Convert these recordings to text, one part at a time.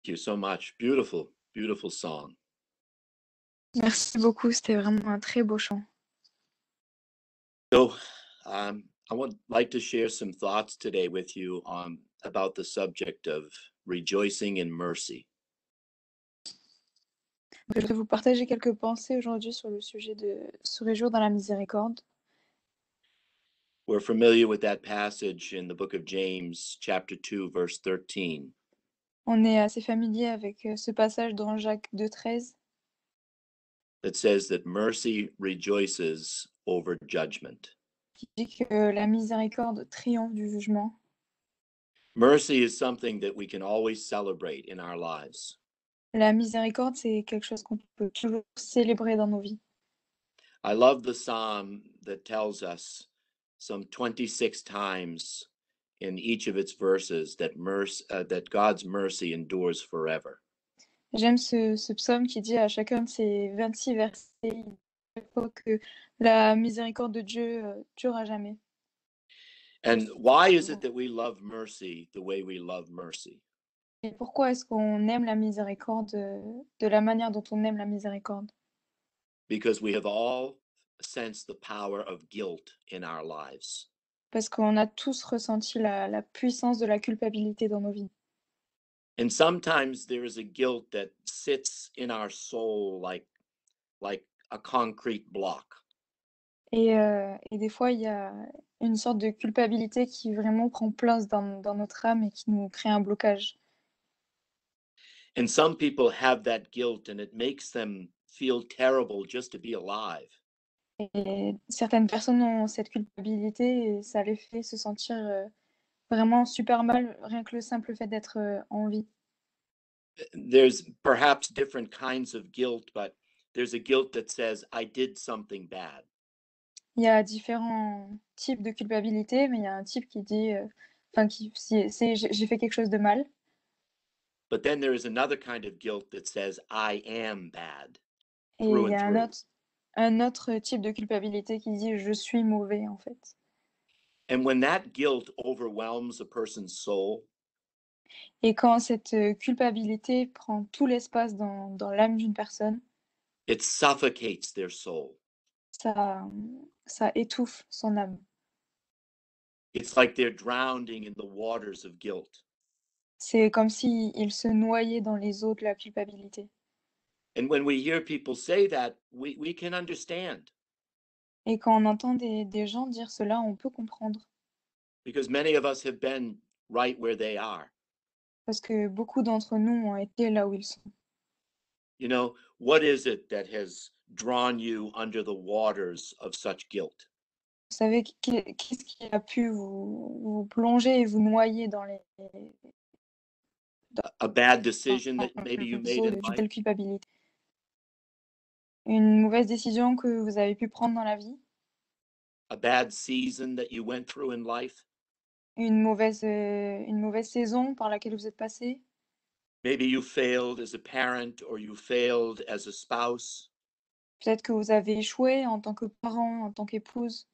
you so much. Beautiful, beautiful song. Merci beaucoup, c'était vraiment un très beau chant. So, I would like to share some thoughts today with you about the subject of rejoicing in mercy. Je vais vous partager quelques pensées aujourd'hui sur le sujet de se réjouir dans la miséricorde. We're familiar with that passage in the book of James, chapter 2, verse 13. On est assez familier avec ce passage dans Jacques 2,13 That says that mercy rejoices over judgment. qui dit que la miséricorde triomphe du jugement. Mercy is something that we can always celebrate in our lives. La miséricorde, c'est quelque chose qu'on peut toujours célébrer dans nos vies. I love the psalm that tells us some 26 times in each of its verses that God's mercy endures forever. J'aime ce psaume qui dit à chacun de ces 26 versets chaque fois que la miséricorde de Dieu dure à jamais. And why is it that we love mercy the way we love mercy? Et pourquoi est-ce qu'on aime la miséricorde de la manière dont on aime la miséricorde? Because we have all sensed the power of guilt in our lives. Parce qu'on a tous ressenti la puissance de la culpabilité dans nos vies. And sometimes there is a guilt that sits in our soul like a concrete block. Et des fois, il y a une sorte de culpabilité qui vraiment prend place dans notre âme et qui nous crée un blocage. And some people have that guilt and it makes them feel terrible just to be alive. Et certaines personnes ont cette culpabilité et ça les fait se sentir vraiment super mal, rien que le simple fait d'être en vie. There's perhaps different kinds of guilt, but there's a guilt that says, I did something bad. Il y a différents types de culpabilité, mais il y a un type qui dit, enfin j'ai fait quelque chose de mal. But then there is another kind of guilt that says, I am bad. Et Through il y and a through. un autre type de culpabilité qui dit je suis mauvais en fait. And when that guilt overwhelms a person's soul, Et quand cette culpabilité prend tout l'espace dans l'âme d'une personne, it suffocates their soul. ça, ça étouffe son âme. It's like they're drowning in the waters of guilt. C'est comme si il se noyait dans les eaux de la culpabilité. And when we hear people say that, we can understand Et quand on entend des gens dire cela, on peut comprendre. because many of us have been right where they are. Parce que beaucoup d'entre nous ont été là où ils sont. You know, what is it that has drawn you under the waters of such guilt? Vous savez, qu'est-ce qui a pu vous plonger et vous noyer dans A bad decision that maybe you les made eaux in d'une life? telle culpabilité? Une mauvaise décision que vous avez pu prendre dans la vie? A bad season that you went through in life? Une mauvaise saison par laquelle vous êtes passé? Maybe you failed as a parent or you failed as a spouse. Peut-être que vous avez échoué en tant que parent, en tant qu'épouse.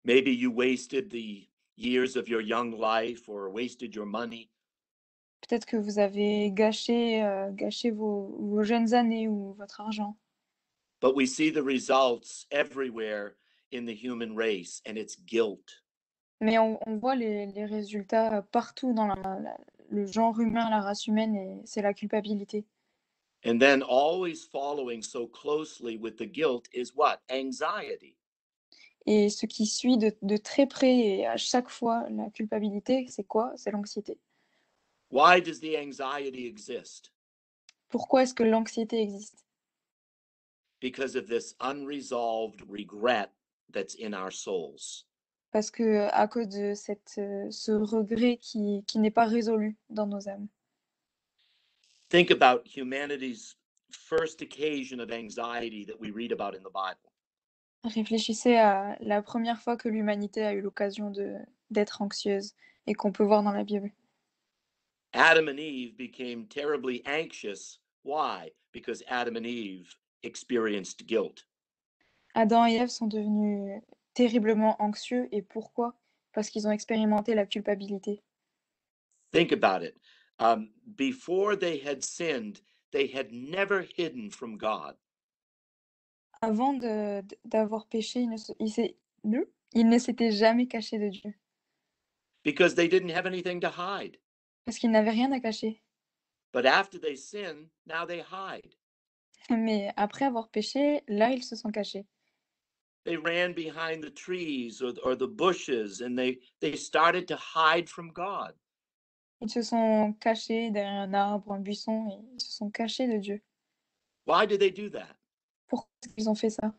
Maybe you wasted the years of your young life or wasted your money. Peut-être que vous avez gâché vos jeunes années ou votre argent. But we see the results everywhere in the human race, and it's guilt. Mais on voit les résultats partout dans le genre humain, la race humaine, et c'est la culpabilité. And then always following so closely with the guilt is what? Anxiety. Et ce qui suit de très près et à chaque fois la culpabilité, c'est quoi? C'est l'anxiété. Why does the anxiety exist? Pourquoi est-ce que l'anxiété existe? Because of this unresolved regret that's in our souls. Parce que à cause de ce regret qui n'est pas résolu dans nos âmes. Think about humanity's first occasion of anxiety that we read about in the Bible. Réfléchissez à la première fois que l'humanité a eu l'occasion d'être anxieuse et qu'on peut voir dans la Bible. Adam and Eve became terribly anxious. Why? Because Adam and Eve experienced guilt. Adam et Ève sont devenus terriblement anxieux et pourquoi? Parce qu'ils ont expérimenté la culpabilité. Think about it. Before they had sinned, they had never hidden from God. Avant d'avoir péché, il ne s'était jamais caché de Dieu, Because they didn't have anything to hide. parce qu'il n'avait rien à cacher. But after they sin, now they hide. Mais après avoir péché, là, ils se sont cachés. They ran behind the trees or the bushes, and they started to hide from God. Ils se sont cachés derrière un arbre, un buisson, et ils se sont cachés de Dieu. Why did they do that? Pourquoi est-ce qu'ils ont fait ça?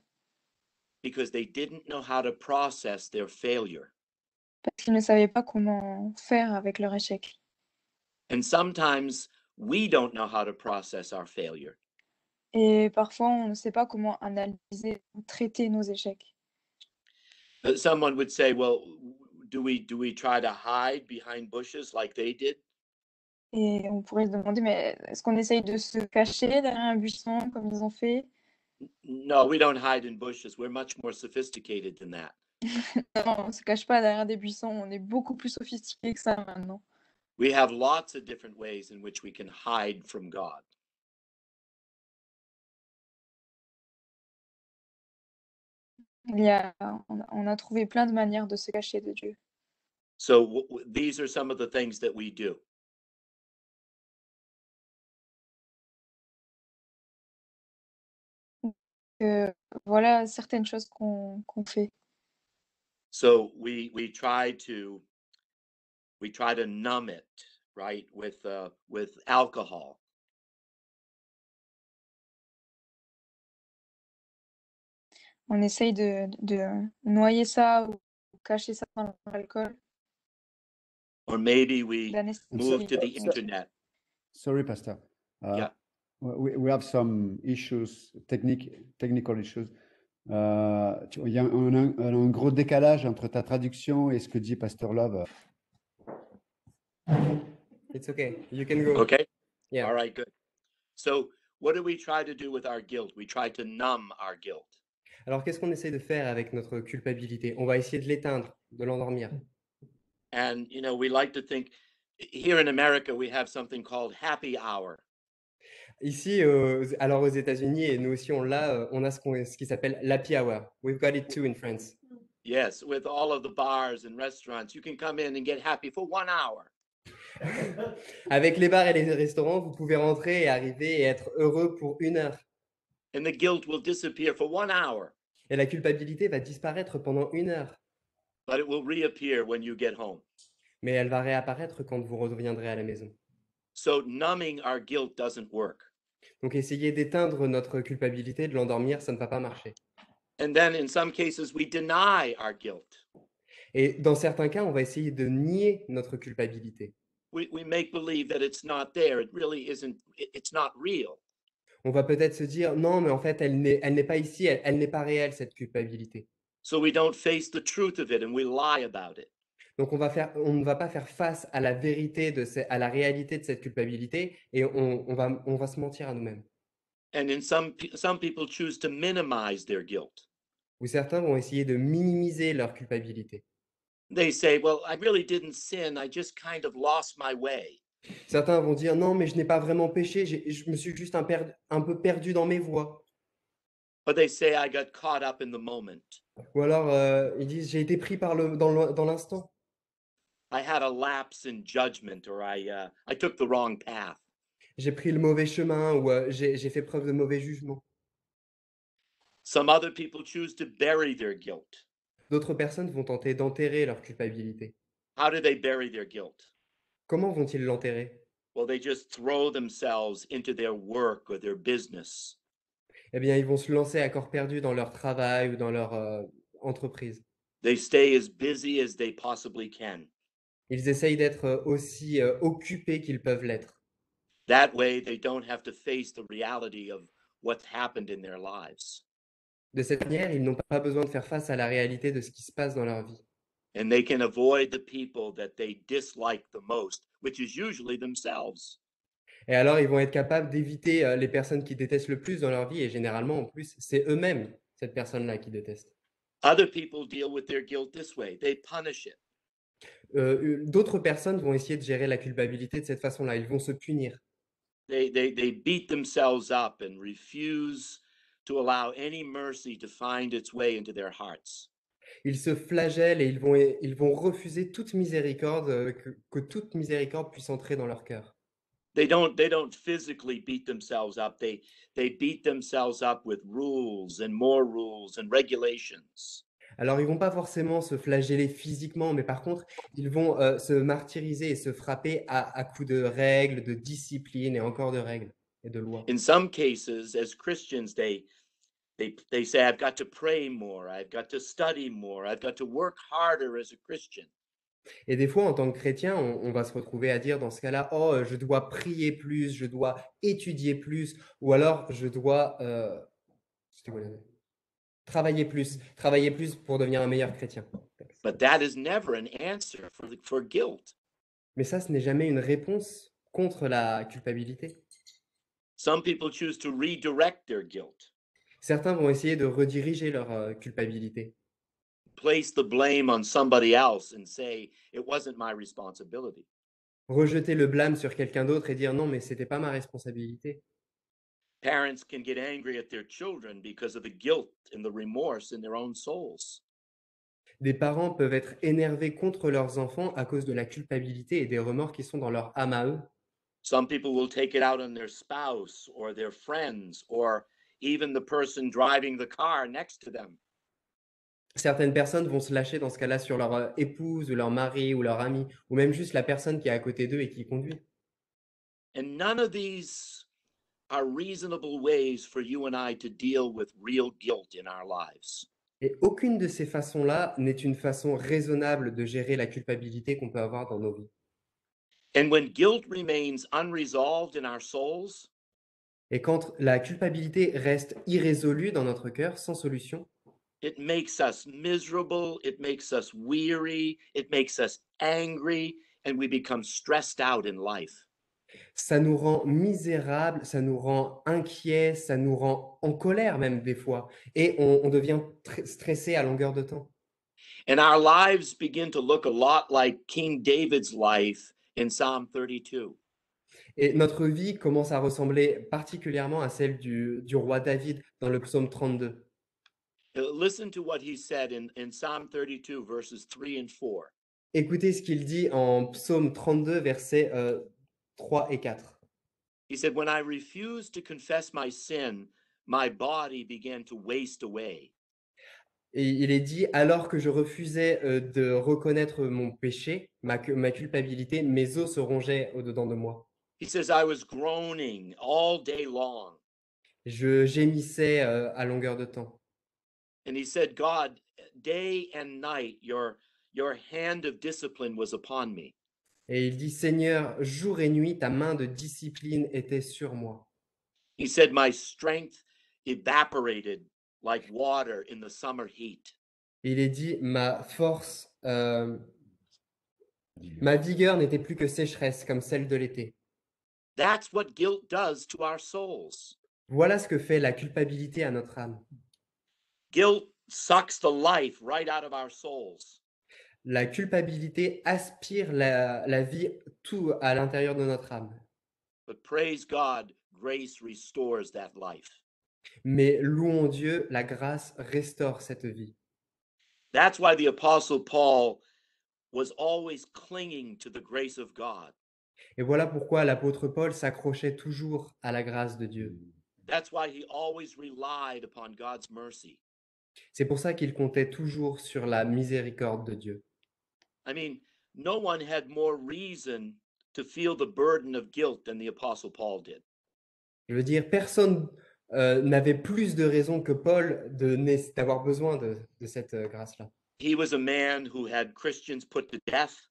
Because they didn't know how to process their failure. Parce qu'ils ne savaient pas comment faire avec leur échec. And sometimes we don't know how to process our failure. Et parfois, on ne sait pas comment analyser ou traiter nos échecs. Someone would say, well, do we try to hide behind bushes like they did? Et on pourrait se demander, mais est-ce qu'on essaye de se cacher derrière un buisson comme ils ont fait? No, we don't hide in bushes. We're much more sophisticated than that. Non, on ne se cache pas derrière des buissons, on est beaucoup plus sophistiqués que ça maintenant. We have lots of different ways in which we can hide from God. On a trouvé plein de manières de se cacher de Dieu. So these are some of the things that we do. Voilà certaines choses qu'on fait. So we try to numb it, right, with alcohol. On essaye de noyer ça ou cacher ça dans l'alcool, Or maybe we move d'anesthésier. to the internet. Sorry, Pastor. Yeah. We have some issues, technical issues. Il y a un gros décalage entre ta traduction et ce que dit Pasteur Love. It's okay. You can go. Okay. Yeah. All right, good. So what do we try to do with our guilt? We try to numb our guilt. Alors, qu'est-ce qu'on essaie de faire avec notre culpabilité? On va essayer de l'éteindre, de l'endormir. And we like to think here in America we have something called happy hour. Ici, alors aux États-Unis, et nous aussi on l'a, on a ce qui s'appelle l'happy hour. We've got it too in France. Yes, with all of the bars and restaurants, you can come in and get happy for 1 hour. Avec les bars et les restaurants, vous pouvez rentrer et arriver et être heureux pour 1 heure. And the guilt will disappear for 1 hour, Et la culpabilité va disparaître pendant 1 heure. but it will reappear when you get home. Mais elle va réapparaître quand vous reviendrez à la maison. So numbing our guilt doesn't work. Donc essayer d'éteindre notre culpabilité, de l'endormir, ça ne va pas marcher. And then in some cases we deny our guilt. Et dans certains cas, on va essayer de nier notre culpabilité. We make believe that it's not there. It really isn't. It's not real. On va peut-être se dire, non, mais en fait, elle n'est pas ici, elle n'est pas réelle, cette culpabilité. So we don't face the truth of it and we lie about it. Donc, on ne va pas faire face à la vérité, à la réalité de cette culpabilité et on va se mentir à nous-mêmes. And in some people choose to minimize their guilt. Ou certains vont essayer de minimiser leur culpabilité. They say, well, I really didn't sin. I just kind of lost my way. Certains vont dire, non, mais je n'ai pas vraiment péché, je me suis juste un peu perdu dans mes voies. Or they say, I got caught up in the moment. Ou alors, ils disent, j'ai été pris dans l'instant. I had a lapse in judgment, or I took the wrong path. J'ai pris le mauvais chemin ou j'ai fait preuve de mauvais jugement. Some other people choose to bury their guilt. D'autres personnes vont tenter d'enterrer leur culpabilité. How do they bury their guilt? Comment vont-ils l'enterrer? Well, they just throw themselves into their work or their business. Eh bien, ils vont se lancer à corps perdu dans leur travail ou dans leur entreprise. They stay as busy as they possibly can. Ils essayent d'être aussi occupés qu'ils peuvent l'être. That way, they don't have to face the reality of what's happened in their lives. De cette manière, ils n'ont pas besoin de faire face à la réalité de ce qui se passe dans leur vie. And they can avoid the people that they dislike the most, which is usually themselves. Et alors, ils vont être capables d'éviter les personnes qui détestent le plus dans leur vie. Et généralement, en plus, c'est eux-mêmes, cette personne-là, qui détestent. Other people deal with their guilt this way. They punish it. D'autres personnes vont essayer de gérer la culpabilité de cette façon-là. Ils vont se punir. They beat themselves up and refuse to allow any mercy to find its way into their hearts. Ils se flagellent et ils vont refuser toute miséricorde, que toute miséricorde puisse entrer dans leur cœur. They don't physically beat themselves up. They beat themselves up with rules and regulations. Alors, ils vont pas forcément se flageller physiquement, mais par contre, ils vont se martyriser et se frapper à coups de règles, de discipline et encore de règles et de lois. In some cases, as Christians, they say, I've got to pray more, I've got to study more, I've got to work harder as a Christian. Et des fois, en tant que chrétien, on va se retrouver à dire dans ce cas-là, oh, je dois prier plus, je dois étudier plus, ou alors je dois c'était quoi travailler plus pour devenir un meilleur chrétien. But that is never an answer for guilt. Mais ça, ce n'est jamais une réponse contre la culpabilité. Some people choose to redirect their guilt, Certains vont essayer de rediriger leur culpabilité, place the blame on somebody else and say, it wasn't my responsibility. rejeter le blâme sur quelqu'un d'autre et dire non, mais c'était pas ma responsabilité. Parents can get angry at their children because of the guilt and the remorse in their own souls. Des parents peuvent être énervés contre leurs enfants à cause de la culpabilité et des remords qui sont dans leur âme à eux. Some people will take it out on their spouse or their friends or even the person driving the car next to them. Certaines personnes vont se lâcher dans ce cas-là sur leur épouse ou leur mari ou leur ami, ou même juste la personne qui est à côté d'eux et qui conduit. And none of these are reasonable ways for you and I to deal with real guilt in our lives. Et aucune de ces façons-là n'est une façon raisonnable de gérer la culpabilité qu'on peut avoir dans nos vies. And when guilt remains unresolved in our souls, Et quand la culpabilité reste irrésolue dans notre cœur, sans solution, it makes us miserable, it makes us weary, it makes us angry, and we become stressed out in life. ça nous rend misérables, ça nous rend inquiets, ça nous rend en colère même des fois. Et on devient stressé à longueur de temps. And our lives begin to look a lot like King David's life in Psalm 32. Et notre vie commence à ressembler particulièrement à celle du roi David dans le psaume 32. Listen to what he said in Psalm 32, verses 3 and 4. Écoutez ce qu'il dit en psaume 32, versets 3 et 4. He said, when I refused to confess my sin, my body began to waste away. Et il est dit, alors que je refusais de reconnaître mon péché, ma culpabilité, mes os se rongeaient au-dedans de moi. He says, I was groaning all day long. Je gémissais à longueur de temps. And he said, God, day and night, your hand of discipline was upon me. Et il dit, Seigneur, jour et nuit, ta main de discipline était sur moi. He said, my strength evaporated like water in the summer heat. Et il est dit, ma force, ma vigueur n'était plus que sécheresse comme celle de l'été. That's what guilt does to our souls. Voilà ce que fait la culpabilité à notre âme. Guilt sucks the life right out of our souls. La culpabilité aspire la vie tout à l'intérieur de notre âme. But praise God, grace restores that life. Mais louons Dieu, la grâce restaure cette vie. That's why the Apostle Paul was always clinging to the grace of God. Et voilà pourquoi l'apôtre Paul s'accrochait toujours à la grâce de Dieu. That's why he always relied upon God's mercy. C'est pour ça qu'il comptait toujours sur la miséricorde de Dieu. I mean, no one had more reason to feel the burden of guilt than the Apostle Paul did. Je veux dire, personne n'avait plus de raison que Paul d'avoir besoin de cette grâce-là. He was a man who had Christians put to death.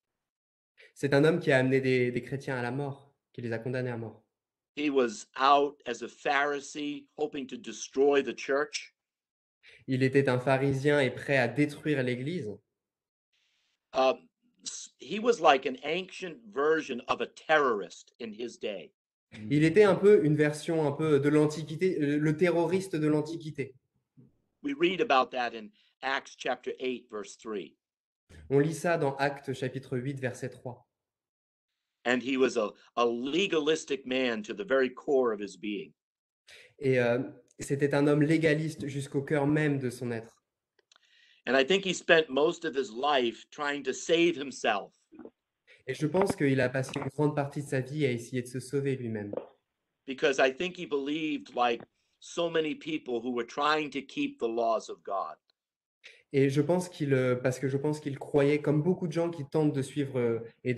C'est un homme qui a amené des chrétiens à la mort, qui les a condamnés à mort. He was out as a Pharisee, hoping to destroy the church. Il était un pharisien et prêt à détruire l'Église. He was like an ancient version of a terrorist in his day. Il était un peu une version un peu de l'Antiquité, le terroriste de l'Antiquité. We read about that in Acts chapter 8, verse 3. On lit ça dans Actes chapitre 8, verset 3. And he was a legalistic man to the very core of his being. Et c'était un homme légaliste jusqu'au cœur même de son être. And I think he spent most of his life trying to save himself. Et je pense qu'il a passé une grande partie de sa vie à essayer de se sauver lui-même. Because I think he believed, like so many people who were trying to keep the laws of God, Et parce que je pense qu'il croyait, comme beaucoup de gens qui tentent de suivre et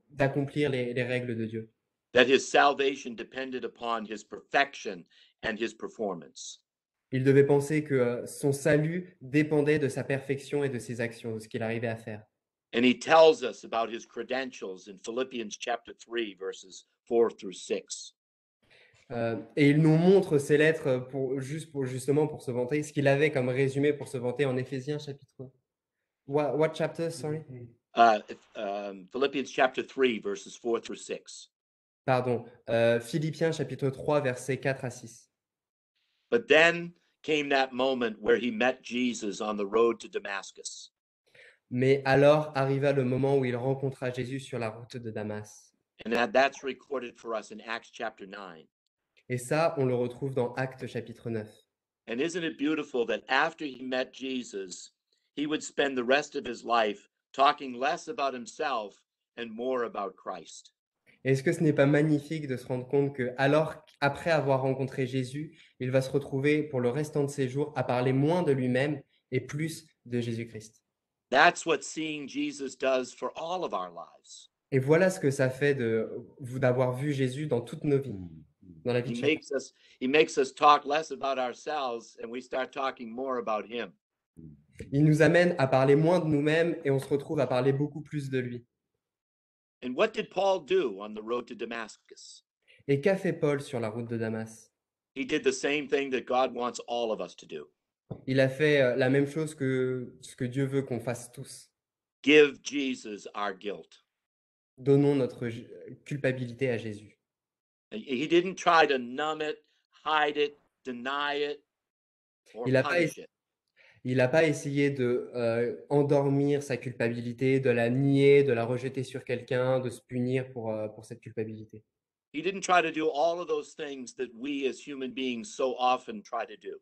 d'accomplir les règles de Dieu, that his salvation depended upon his perfection and his performance. il devait penser que son salut dépendait de sa perfection et de ses actions, de ce qu'il arrivait à faire. And he tells us about his credentials in Philippians chapter 3, verses 4 through 6. Et il nous montre ces lettres justement pour se vanter, ce qu'il avait comme résumé pour se vanter en Éphésiens chapitre. What chapter, sorry? Philippians chapter 3, verses 4 through 6. Pardon, Philippiens chapitre 3, versets 4 à 6. But then came that moment where he met Jesus on the road to Damascus. Mais alors arriva le moment où il rencontra Jésus sur la route de Damas. And that's recorded for us in Acts chapter 9. Et ça, on le retrouve dans Actes chapitre 9. And isn't it beautiful that after he met Jesus, he would spend the rest of his life talking less about himself and more about Christ? Est-ce que ce n'est pas magnifique de se rendre compte que, alors, après avoir rencontré Jésus, il va se retrouver pour le restant de ses jours à parler moins de lui-même et plus de Jésus-Christ? That's what seeing Jesus does for all of our lives. Et voilà ce que ça fait d'avoir vu Jésus dans toutes nos vies, dans la vie de chacun. He makes us talk less about ourselves and we start talking more about him. Il nous amène à parler moins de nous-mêmes et on se retrouve à parler beaucoup plus de lui. And what did Paul do on the road to Damascus? Et qu'a fait Paul sur la route de Damas? He did the same thing that God wants all of us to do. Il a fait la même chose que ce que Dieu veut qu'on fasse tous. Give Jesus our guilt. Donnons notre culpabilité à Jésus. He didn't try to numb it, hide it, deny it, or Il n'a pas, punish it. il n'a pas essayé de endormir sa culpabilité, de la nier, de la rejeter sur quelqu'un, de se punir pour cette culpabilité. He didn't try to do all of those things that we as human beings so often try to do.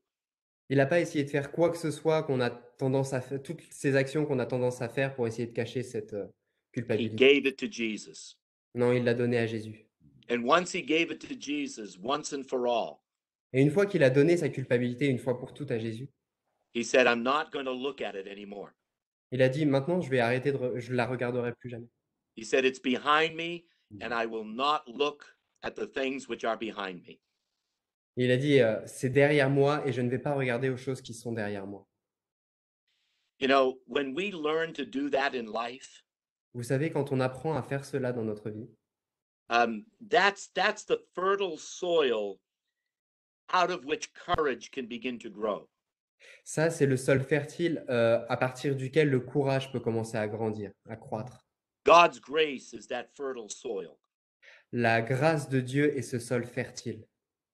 Il n'a pas essayé de faire quoi que ce soit qu'on a tendance à faire, toutes ces actions qu'on a tendance à faire pour essayer de cacher cette He culpabilité. gave it to Jesus. Non, il l'a donné à Jésus. And once he gave it to Jesus, once and for all, Et une fois qu'il a donné sa culpabilité, une fois pour toutes à Jésus, he said, I'm not going to look at it anymore. il a dit, maintenant, je vais arrêter je la regarderai plus jamais. He said, it's behind me, and I will not look at the things which are behind me. Et il a dit, c'est derrière moi et je ne vais pas regarder aux choses qui sont derrière moi. You know, when we learn to do that in life, Vous savez, quand on apprend à faire cela dans notre vie, that's the fertile soil out of which courage can begin to grow. ça, c'est le sol fertile à partir duquel le courage peut commencer à grandir, à croître. God's grace is that fertile soil. La grâce de Dieu est ce sol fertile.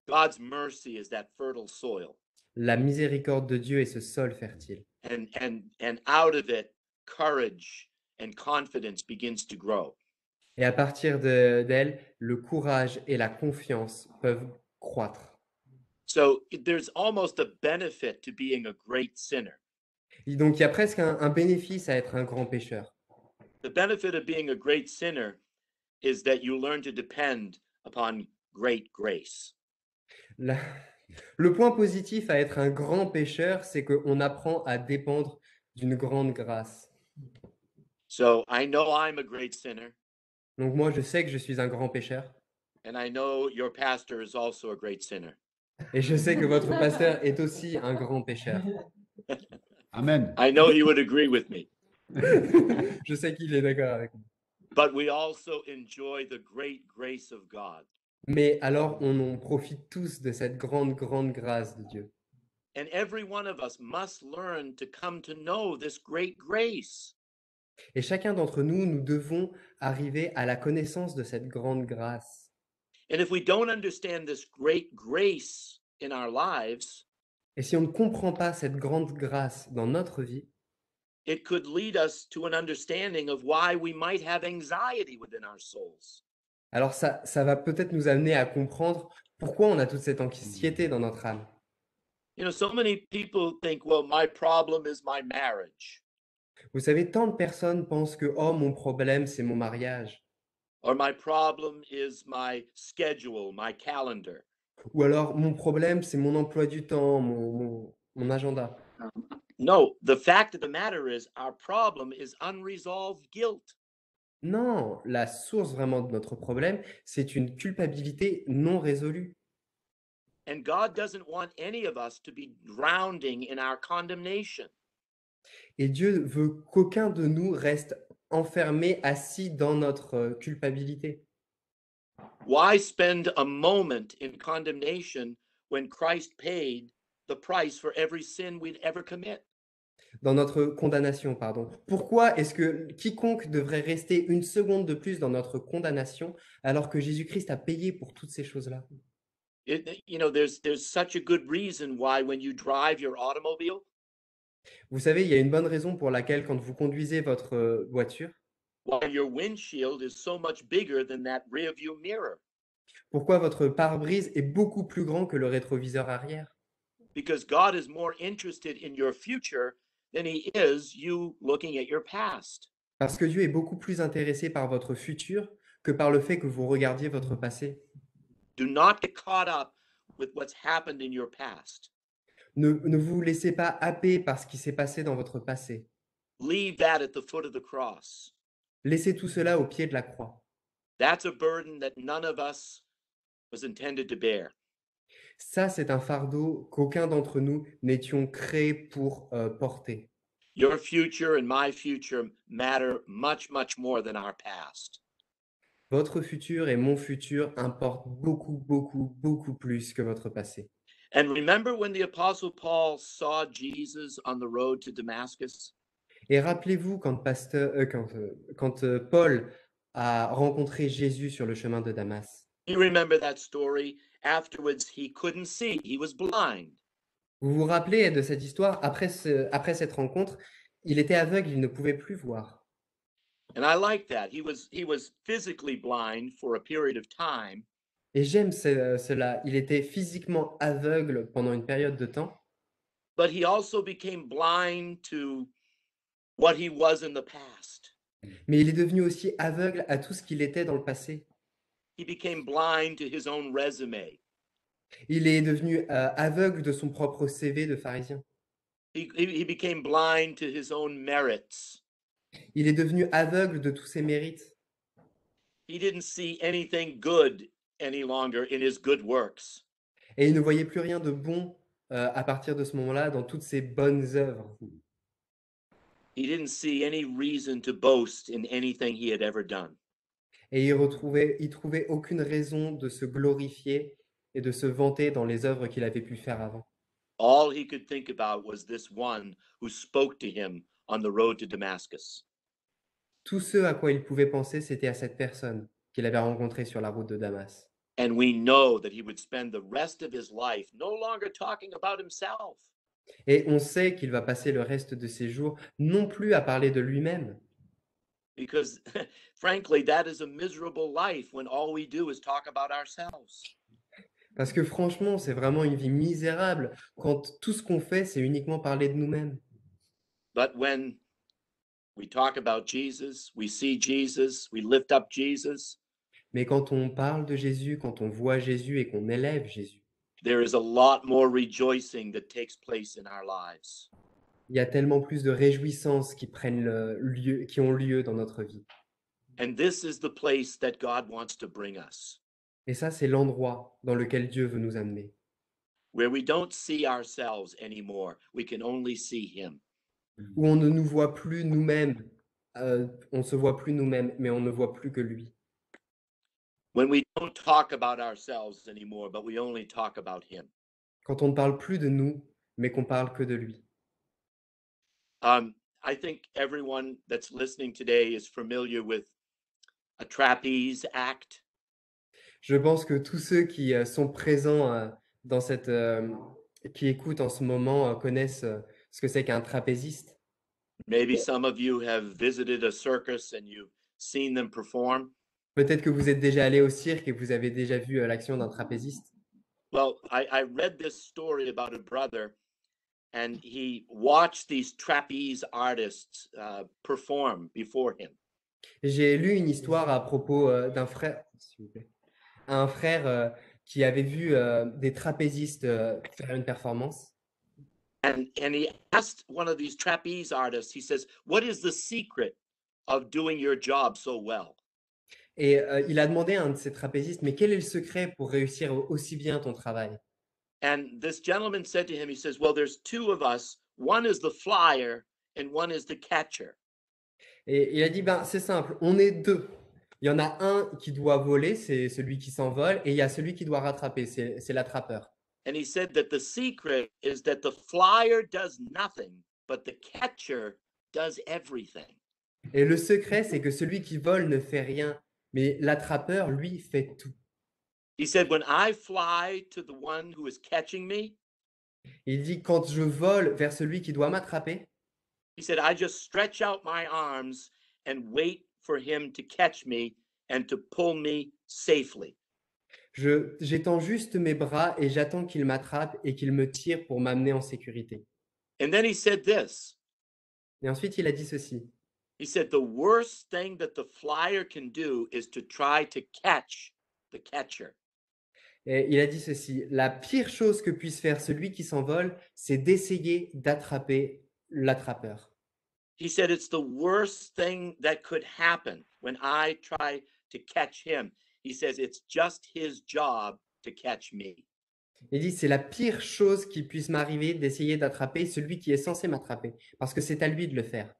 God's mercy is that fertile soil. La miséricorde de Dieu est ce sol fertile. And out of it, courage and confidence begins to grow. Et à partir d'elle, le courage et la confiance peuvent croître. So there's almost a benefit to being a great sinner. Et donc, il y a presque un bénéfice à être un grand pécheur. The benefit of being a great sinner is that you learn to depend upon great grace. Le point positif à être un grand pécheur, c'est qu'on apprend à dépendre d'une grande grâce. So I know I'm a great sinner, Donc moi, je sais que je suis un grand pécheur. and I know your pastor is also a great sinner. Et je sais que votre pasteur est aussi un grand pécheur. Amen. I know he would agree with me. Je sais qu'il est d'accord avec moi. But we also enjoy the great grace of God. Mais alors, on en profite tous de cette grande, grande grâce de Dieu. And every one of us must learn to come to know this great grace. Et chacun d'entre nous, nous devons arriver à la connaissance de cette grande grâce. And if we don't understand this great grace in our lives, Et si on ne comprend pas cette grande grâce dans notre vie, it could lead us to an understanding of why we might have anxiety within our souls. Alors ça va peut-être nous amener à comprendre pourquoi on a toute cette anxiété dans notre âme. You know, so many people think, well, my problem is my marriage, Vous savez, tant de personnes pensent que oh, mon problème, c'est mon mariage, or my problem is my schedule, my calendar. ou alors mon problème, c'est mon emploi du temps, mon agenda. No, the fact of the matter is our problem is unresolved guilt. Non, la source vraiment de notre problème, c'est une culpabilité non résolue. And God doesn't want any of us to be drowning in our condemnation. Et Dieu veut qu'aucun de nous reste enfermé, assis dans notre culpabilité. Why spend a moment in condemnation when Christ paid the price for every sin we'd ever commit? Dans notre condamnation, pardon. Pourquoi est-ce que quiconque devrait rester une seconde de plus dans notre condamnation alors que Jésus-Christ a payé pour toutes ces choses-là? You know, there's such a good reason why when you drive your automobile, Vous savez, il y a une bonne raison pour laquelle quand vous conduisez votre voiture, why your windshield is so much bigger than that rear view mirror, pourquoi votre pare-brise est beaucoup plus grand que le rétroviseur arrière. because God is more interested in your future than he is you looking at your past. Parce que Dieu est beaucoup plus intéressé par votre futur que par le fait que vous regardiez votre passé. Do not get caught up with what's happened in your past. Ne vous laissez pas happer par ce qui s'est passé dans votre passé. Leave that at the foot of the cross. Laissez tout cela au pied de la croix. That's a burden that none of us was intended to bear. Ça, c'est un fardeau qu'aucun d'entre nous n'étions créés pour porter. Your future and my future matter much, much more than our past. Votre futur et mon futur importent beaucoup, beaucoup, beaucoup plus que votre passé. And remember when the Apostle Paul saw Jesus on the road to Damascus? Et rappelez-vous quand Paul a rencontré Jésus sur le chemin de Damas. You remember that story? Afterwards, he couldn't see, he was blind. Vous vous rappelez de cette histoire? Après cette rencontre, il était aveugle, il ne pouvait plus voir. And I like that. He was physically blind for a period of time, Et j'aime cela. Il était physiquement aveugle pendant une période de temps, but he also became blind to what he was in the past. mais il est devenu aussi aveugle à tout ce qu'il était dans le passé. He became blind to his own resume. Il est devenu aveugle de son propre CV de pharisien. He became blind to his own merits. Il est devenu aveugle de tous ses mérites. He didn't see anything good any longer in his good works. Et il ne voyait plus rien de bon à partir de ce moment-là dans toutes ses bonnes œuvres. He didn't see any reason to boast in anything he had ever done. Et il trouvait aucune raison de se glorifier et de se vanter dans les œuvres qu'il avait pu faire avant. All he could think about was this one who spoke to him on the road to Damascus. Tout ce à quoi il pouvait penser, c'était à cette personne qu'il avait rencontrée sur la route de Damas. And we know that he would spend the rest of his life no longer talking about himself, Et on sait qu'il va passer le reste de ses jours non plus à parler de lui-même, because frankly, that is a miserable life when all we do is talk about ourselves. parce que franchement, c'est vraiment une vie misérable quand tout ce qu'on fait, c'est uniquement parler de nous-mêmes. But when we talk about Jesus, we see Jesus, we lift up Jesus, Mais quand on parle de Jésus, quand on voit Jésus et qu'on élève Jésus, there is a lot more rejoicing that takes place in our lives. il y a tellement plus de réjouissances qui ont lieu dans notre vie. And this is the place that God wants to bring us, Et ça, c'est l'endroit dans lequel Dieu veut nous amener, where we don't see ourselves anymore. We can only see him. où on ne nous voit plus nous-mêmes, on se voit plus nous-mêmes, mais on ne voit plus que lui. When we don't talk about ourselves anymore, but we only talk about him. Quand on ne parle plus de nous, mais qu'on parle que de lui. I think everyone that's listening today is familiar with a trapeze act. Je pense que tous ceux qui sont présents dans qui écoutent en ce moment connaissent ce que c'est qu'un trapéziste. Maybe some of you have visited a circus and you've seen them perform. Peut-être que vous êtes déjà allé au cirque et que vous avez déjà vu l'action d'un trapéziste. Well, I read this story about a brother, and he watched these trapeze artists perform before him. J'ai lu une histoire à propos d'un frère, s'il vous plaît, un frère qui avait vu des trapézistes faire une performance. And he asked one of these trapeze artists, he says, "What is the secret of doing your job so well?" Et il a demandé à un de ces trapézistes, mais quel est le secret pour réussir aussi bien ton travail? And this gentleman said to him, he says, "Well, there's two of us. One is the flyer and one is the catcher." Et il a dit, ben, c'est simple, on est deux. Il y en a un qui doit voler, c'est celui qui s'envole, et il y a celui qui doit rattraper, c'est l'attrapeur. And he said that the secret is that the flyer does nothing, but the catcher does everything. Et le secret, c'est que celui qui vole ne fait rien, mais l'attrapeur, lui, fait tout. He said, when I fly to the one who is catching me, Il dit, quand je vole vers celui qui doit m'attraper, he said, I just stretch out my arms and wait for him to catch me and to pull me safely. j'étends juste mes bras et j'attends qu'il m'attrape et qu'il me tire pour m'amener en sécurité. And then he said this. Et ensuite, il a dit ceci. He said, the worst thing that the flyer can do is to try to catch the catcher. Et il a dit ceci. La pire chose que puisse faire celui qui s'envole, c'est d'essayer d'attraper l'attrapeur. He said, it's the worst thing that could happen when I try to catch him. He says, it's just his job to catch me. Il dit, c'est la pire chose qui puisse m'arriver d'essayer d'attraper celui qui est censé m'attraper, parce que c'est à lui de le faire.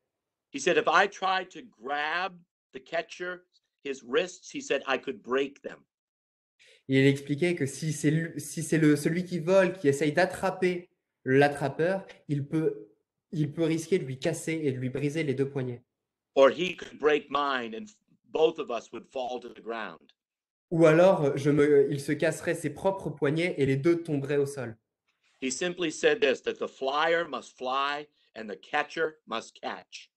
He said, if I tried to grab the catcher, his wrists, he said, I could break them. Et il expliquait que si c'est celui qui vole, qui essaye d'attraper l'attrapeur, il peut risquer de lui casser et de lui briser les deux poignets. Or he could break mine and both of us would fall to the ground. Ou alors, il se casserait ses propres poignets et les deux tomberaient au sol. He simply said this, that the flyer must fly and the catcher must catch.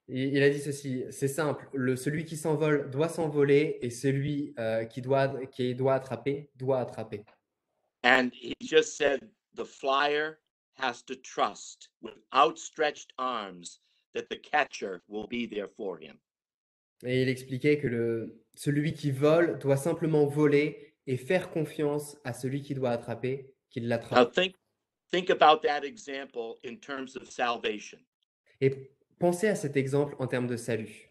Il a dit ceci, c'est simple, celui qui s'envole doit s'envoler et celui qui doit attraper doit attraper. And he just said the flyer has to trust with outstretched arms that the catcher will be there for him. Et il expliquait que celui qui vole doit simplement voler et faire confiance à celui qui doit attraper, qu'il Now l'attrape. think about that example in terms of salvation. Et pensez à cet exemple en termes de salut.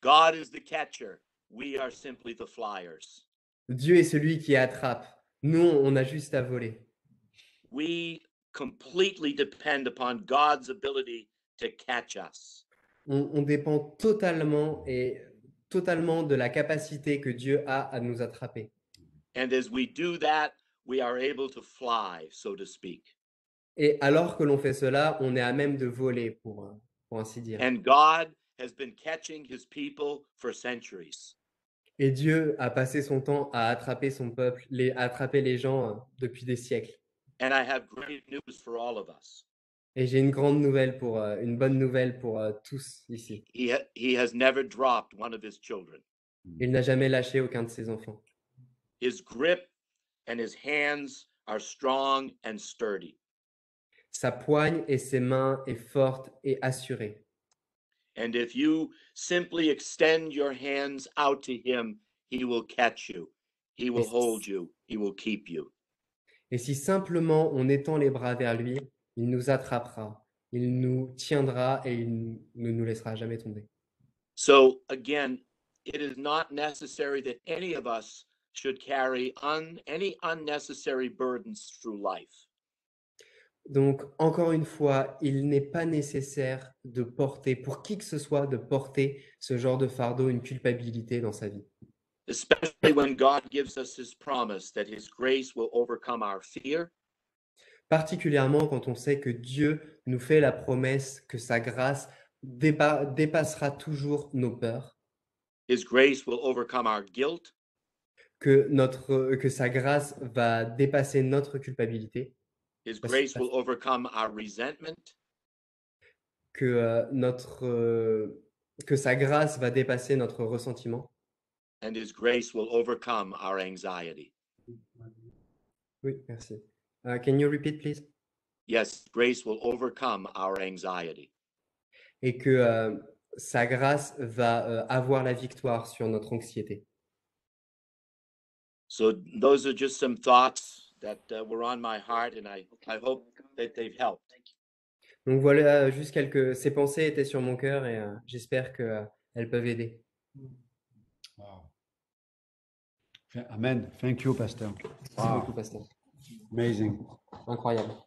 God is the catcher. We are simply the flyers. Dieu est celui qui attrape. Nous, on a juste à voler. We completely depend upon God's ability to catch us. On dépend totalement de la capacité que Dieu a à nous attraper. And as we do that, we are able to fly, so to speak. Et alors que l'on fait cela, on est à même de voler, pour ainsi dire. And God has been catching his people for centuries. Et Dieu a passé son temps à attraper son peuple, à attraper les gens depuis des siècles. And I have great news for all of us. Et j'ai une bonne nouvelle pour tous ici. He has never dropped one of his children. Il n'a jamais lâché aucun de ses enfants. His grip and his hands are strong and sturdy. Sa poigne et ses mains est forte et assurée. And if you simply extend your hands out to him, he will catch you. He will hold you. He will keep you. Et si simplement on étend les bras vers lui, il nous attrapera, il nous tiendra et il ne nous laissera jamais tomber. So again, it is not necessary that any of us should carry any unnecessary burdens through life. Donc, encore une fois, il n'est pas nécessaire de porter, pour qui que ce soit, de porter ce genre de fardeau, une culpabilité dans sa vie. Especially when God gives us his promise that his grace will overcome our fear. Particulièrement quand on sait que Dieu nous fait la promesse que sa grâce dépassera toujours nos peurs, His grace will overcome our guilt. que sa grâce va dépasser notre culpabilité, His grace will overcome our resentment. que que sa grâce va dépasser notre ressentiment. and his grace will overcome our anxiety. Oui, merci. Can you repeat, please? Yes, grace will overcome our anxiety. Et que sa grâce va avoir la victoire sur notre anxiété. So those are just some thoughts that were on my heart, and I hope that they've helped. Donc voilà, juste ces pensées étaient sur mon cœur et j'espère qu'elles peuvent aider. Wow. Amen. Thank you, Pastor. Merci beaucoup, pasteur. Amazing. Incroyable.